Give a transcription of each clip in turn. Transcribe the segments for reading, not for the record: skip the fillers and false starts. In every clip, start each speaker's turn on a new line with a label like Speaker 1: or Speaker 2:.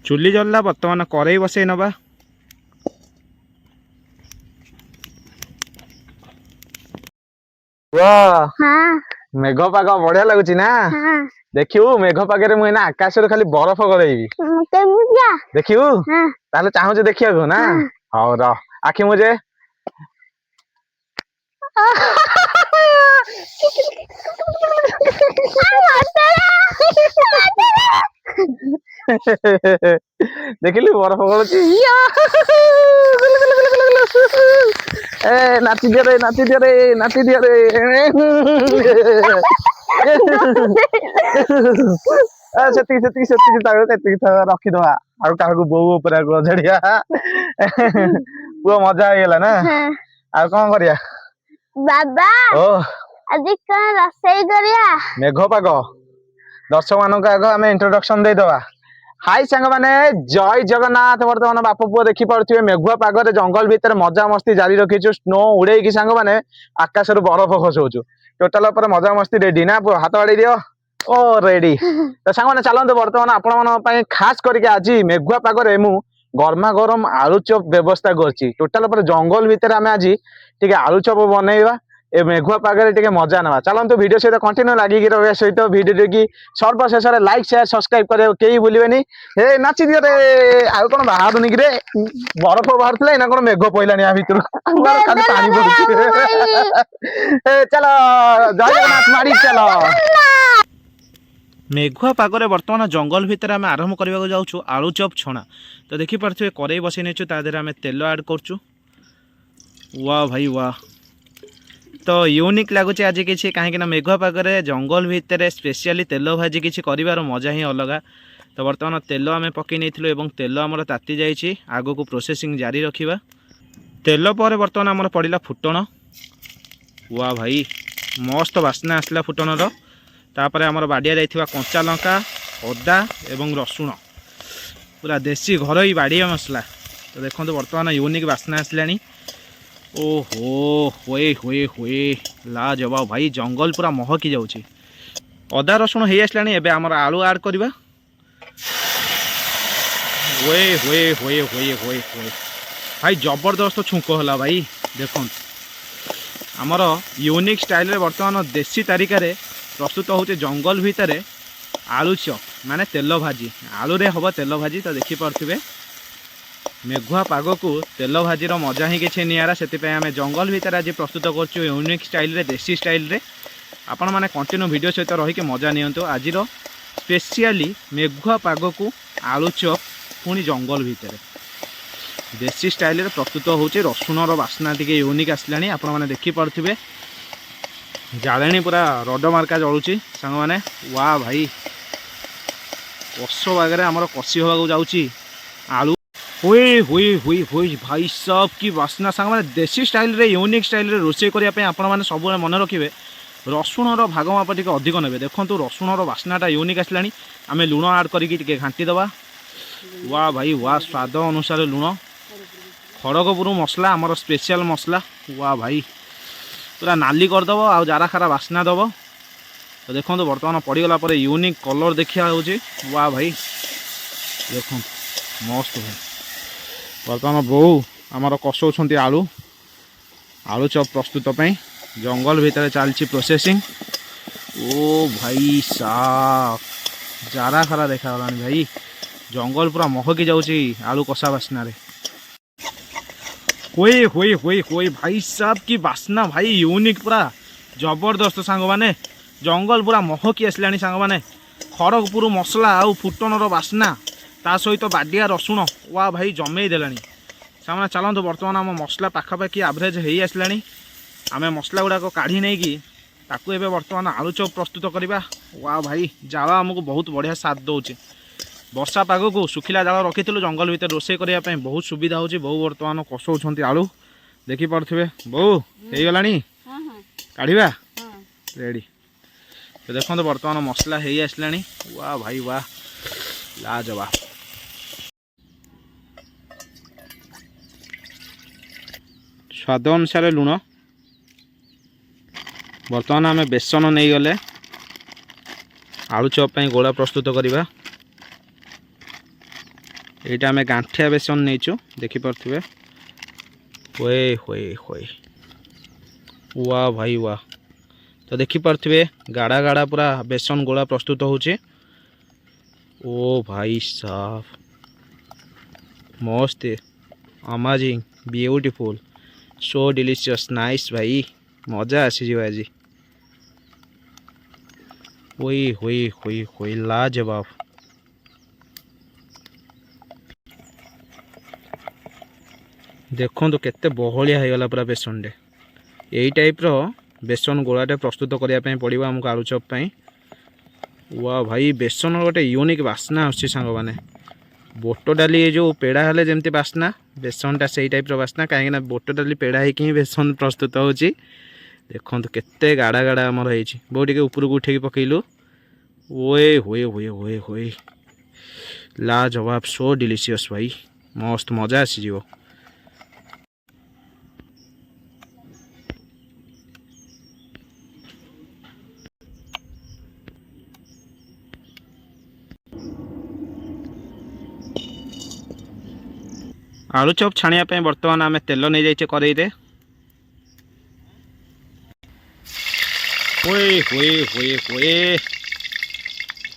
Speaker 1: चुली जल्ला बर्तमान कड़ई बसई नवा
Speaker 2: मेघ पाग बढ़िया लगुच ना देखियो मेघ पागे मुझे आकाश खाली बरफ गड़ेबी देखियो ताले चाहूँ देखिया ना हाँ र आखि मुझे देखिली बरफ गलुची ए नाची दिया रे नाची दिया रे नाची दिया रे रखीदवा आ बो झड़िया पुआ मजा आईगला ना आ कौन करिया
Speaker 3: बाबा आज कौन रसोई करिया
Speaker 2: मेघ पाग दर्शक मान आग आम इंट्रोडक्शन देदवा हाय सांग माने जय जगन्नाथ बर्तमान बाप पुआ देखी पारे मेघुआ पागरे जंगल भितर मजा मस्ती जारी रखीचु स्नो उड़े सांग माने आकाश बरफ खसौचु टोटाल मजा मस्ती रेडी ना हाथ बाड़ी दियो ओ रेडी तो सांग मैंने चलते बर्तमान आपण खास करके आज मेघुआ पागरे मु गरमा गरम आलू चप व्यवस्था करछि टोटाल जंगल भितर आम आज टे आलू चप बनइबा ए मेघुआ पागरे टे मजा ना चलते वीडियो सहित कंटिन्यू लगिक रहा सहित वीडियो की सर्वशेष लाइक शेयर सब्सक्राइब करे कहीं भूलेनि हे नाची दियो रे आउ कौन बाहर कि बरफ बाहर ना कौन मेघ पड़ानी या भितर खाली पानी पड़े चलो जय जगन्नाथ माड़ी चलो
Speaker 1: मेघुआ पागरे बर्तमान जंगल भितर आम आरंभ करने जाऊँ आलू चप छणा तो देखिपे कड़ई बसई नहीं तादेह आम तेल ऐड करचु वाह भाई वाह तो यूनिक लगुच आज कि कहीं मेघुआ पागरे जंगल भितर स्पेशली तेल भाजी किसी कर मजा ही अलग तो बर्तमान तेल आम पकई नहीं तेल आमर ताती जाइए आग को प्रोसेसिंग जारी रखा तेल पर बर्तमान आमर पड़ा फुटण वाह भाई मस्त बास्ना आसला फुटणर तापर आमर बाड़िया जाइथिबा कंचा लंका अदा एवं रसुण पूरा देसी घरोई बाड़िया मसला तो देखो बर्तमान यूनिक बास्ना आसलानी ओहो हुए हुए हुए ला जवाब भाई जंगल पूरा महकी जाउची अदा रसुण हो आसलानी एबे आमर आलू ऐड करबा हुए हुए हुए हुए हुए हुए भाई जबरदस्त छुंक होला भाई देखो आमर यूनिक स्टाइल रे बर्तमान देसी तरीका रे प्रस्तुत होचे जंगल भितर आलू चप माने तेल भाजी आलू रे हम तेल भाजी तो देखिपे मेघुआ पाग को तेल भाजीर मजा ही किसी निरा से आम जंगल भितर आज प्रस्तुत कर यूनिक स्टाइल रे देसी स्टाइल रे आपण मैंने कंटिन्यू वीडियो सहित रहीकि मजा नियंतु आज स्पेशली मेघुआ पाग को आलू चप पुणी जंगल भितर देसी स्टाइल रे प्रस्तुत होचे रसुणर बास्ना टी यूनिक आसलानी आपण मैंने देखिपे जालेनी पूरा रड मार्का जलुची सांग माने वाह भाई कष बागे आमर कषि होगा जाऊँगी आलू हुए हुए हुए हुए भाई सब की बास्ना सांग माने देसी स्टाइल रे यूनिक स्टाइल रे रोषे करने आपण मैंने सब मन रखिए रसुणर भाग माप टे अधिक ने देखो रसुणर बास्नाटा यूनिक आसलानी आम लुण आड करके घाटी दबा वाह भाई वाह स्वाद अनुसार लुण खड़गपुर मसला आमर स्पेशल मसला वाह भाई पूरा नाली करदेव आ जारा खारा बास्ना दब तो देखो बर्तमान पड़गला यूनिक कलर देखा हो वाह भाई देखो मस्त भाई बर्तमान बो आमर कसौंट आलू आलू चप प्रस्तुत जंगल भितर चलती प्रोसेसिंग ओ भाई साफ जारा खारा देखा भाई जंगल पूरा महकी जाऊँगी आलू कषा बास्ना रे हुए हुए हुए हुए भाई साहब की बास्ना भाई यूनिक पूरा जबरदस्त सांग माने जंगल पूरा महकी आसलानी सांग माने खड़गपुर मसला आउ फुटणर बास्ना ता सहित बाडिया रसुण वाह भाई जमे देलानी सांग चलते बर्तमान आम मसला पाखापाखि एवरेज हो आसलानी आम मसला गुड़ाक काढ़ी नहीं कि ताकू एबे बर्तमान आलू चप प्रस्तुत करवा वाह भाई जाला आमको बहुत बढ़िया साथ दौचे वर्षा पाग को सुखिला जाल रखी जंगल भितर रोषे करने बहुत सुविधा होची बहु बर्तमान कसौंट आलू देखिपे बहु हो गला काढ़ा रेडी तो देखो बर्तमान मसला हो आसला वाह भाई वाह लाजवाब स्वाद अनुसार लुण बर्तमान आम बेसन नहीं गले आलू चप गोला प्रस्तुत करवा এইটা আমি গাঁঠিয়া বেসন নেইଛୁ দেখি পারথিবে ওয়ে হোଏ হোଏ वाह भाई वाह तो देखी पार्थिवे गाढ़ा गाढ़ा पूरा बेसन गोला प्रस्तुत होचे ओ भाई साहब मस्त amazing beautiful so delicious nice भाई मजा आसी आज होई होई होई होई लाजवाब देखो तो केते बहलिया हो गला पूरा बेसन रे यही टाइप रो बेसन गोलाटे प्रस्तुत करने पड़ो आमको आलू चॉप पाई वाह भाई बेसन गोटे यूनिक बास्ना आछी सांग माने बोट डाली जो पेड़ा हेले जमती बास्ना बेसनटा से टाइप रो बास्ना कहीं बोट डाली पेड़ा ही बेसन प्रस्तुत होची देखो तो केते गाढ़ा गाढ़ा आमर होइछि बहुत टिके ऊपर को उठेकी पकेलु ओए होए होए होए होए लाजवाब सो डिलीशियस भाई मस्त मजा आसी जीवो आलू चॉप छाणिया बर्तमान आम तेल नहीं जाइए कड़े होए होए होए होए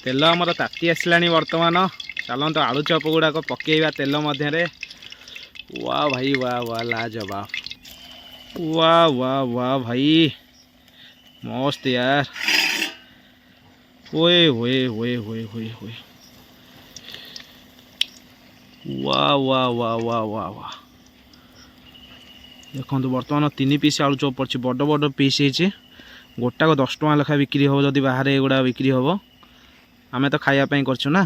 Speaker 1: तेल आमर ताती आसला बर्तमान चलते आलू चॉप गुड़ाक पकेवा तेल मध्य वाह भाई वाह वाह लाजवाब वाह वाह वाह भाई मस्त यार होए होए होए होए होए होए वाह वाह वाह वाह वाह वाह देखो बर्तमान 3 पीस आलू चॉप पड़ी बड़ बड़ पीस है गोटाक 10 टଙ୍କା लेखा बिक्री हम जदि बाहर एगुड़ा बिक्री हम आम तो खायापाई करछु ना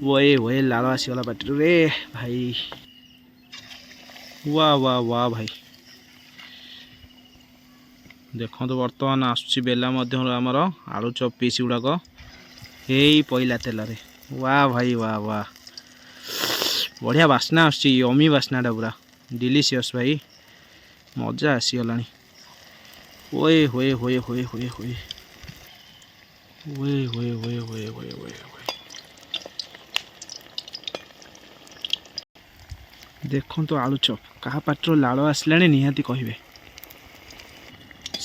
Speaker 1: वही वही लाल आसीगला पाटी रे भाई वाह वाह वाह भाई देखो तो बर्तमान आसुची बेला आमर आलू चॉप पीस गुड़ाक यही पईला तेल रे वाह भाई वाह वाह बढ़िया बास्ना आसुची यमी बास्नाटा पूरा डिलीशियस भाई मजा आसीगलानी ओए होए होए होए होए होए ओए होए होए होए होए होए देखो तो आलू चॉप क्या पाटर लाल आसला निहाती कहे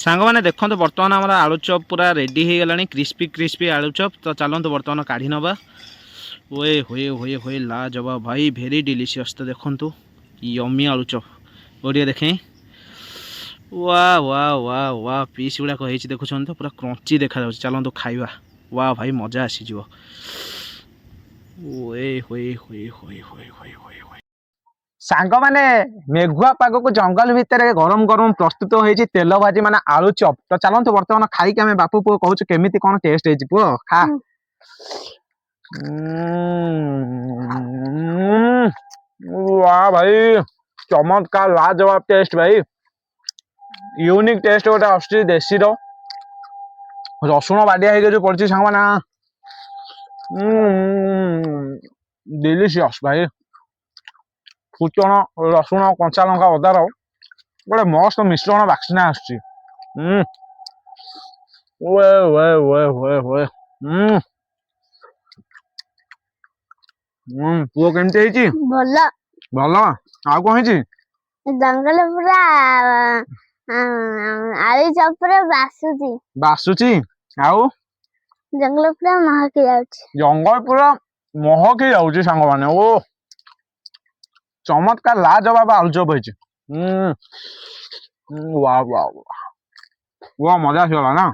Speaker 1: सांग मैंने देखो तो बर्तमान आम आलू चॉप पूरा रेडी हो गला क्रिस्पी क्रिस्पी आलू चॉप तो चलते बर्तमान काढ़ी नवा ओए होए होए होए लाजवाब भाई भेरी डिलीशियस तो देखो तो यमी आलू चॉप गोटे देखें वाह वाह वाह वाह पीस गुड़ा कही देखुं तो पूरा क्रंची देखा चलते खाइबा वाह भाई मजा आसीज ओए होए होए होए होए होए होए
Speaker 2: सांग माने मेघुआ पाग को जंगल भितर गरम गरम प्रस्तुत होती तेल भाजी माने आलू चॉप तो चलते बर्तमान खाई आम बापू पुओ कहूँ केमी कौन टेस्ट है पुओ खा वाह भाई चमत्कार लाजवाब टेस्ट भाई यूनिक टेस्ट गोटे आसुची देशी रो रसुण बाडिया जो पड़ी सांग माने डिलीशियस भाई फुटण रसुण कंचा लंका अदार गोटे मस्त मिश्रण बास्ना आसुची ओए ओए ओए ओए ओए पुओ केमती है
Speaker 3: भल
Speaker 2: भल आ कौन है
Speaker 3: जंगल पूरा आलू चॉप पूरा बासुची
Speaker 2: बासुची आउ
Speaker 3: जंगल पूरा महकी जाउची
Speaker 2: जंगल पूरा महकी जाउची सांग माने ओ चमत्कार लाजवाब आलू चॉप है वाह वाह वाह मजा आसगला ना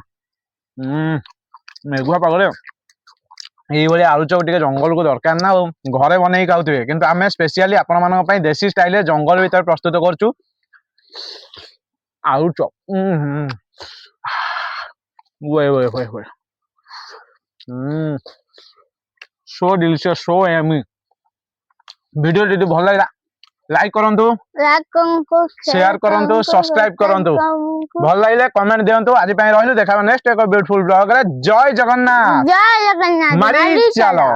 Speaker 2: मेघुआ पागरे ये आलू चॉप टे जंगल को दरकार ना घरे बन खाऊे कि आम स्पेशली आपण मान देसी स्टाइल जंगल भीतर प्रस्तुत करचु आलू चॉप वे वे वे वे so delicious so yummy video टी भल लगा लाइक करंतु शेयर करंतु सब्सक्राइब करंतु भल लगे कमेंट दियंतु आज पई रहलु देखा नेक्स्ट एक ब्यूटीफुल ब्लॉग रे जय जगन्नाथ
Speaker 3: जय जगन्नाथ
Speaker 2: मारी चलो।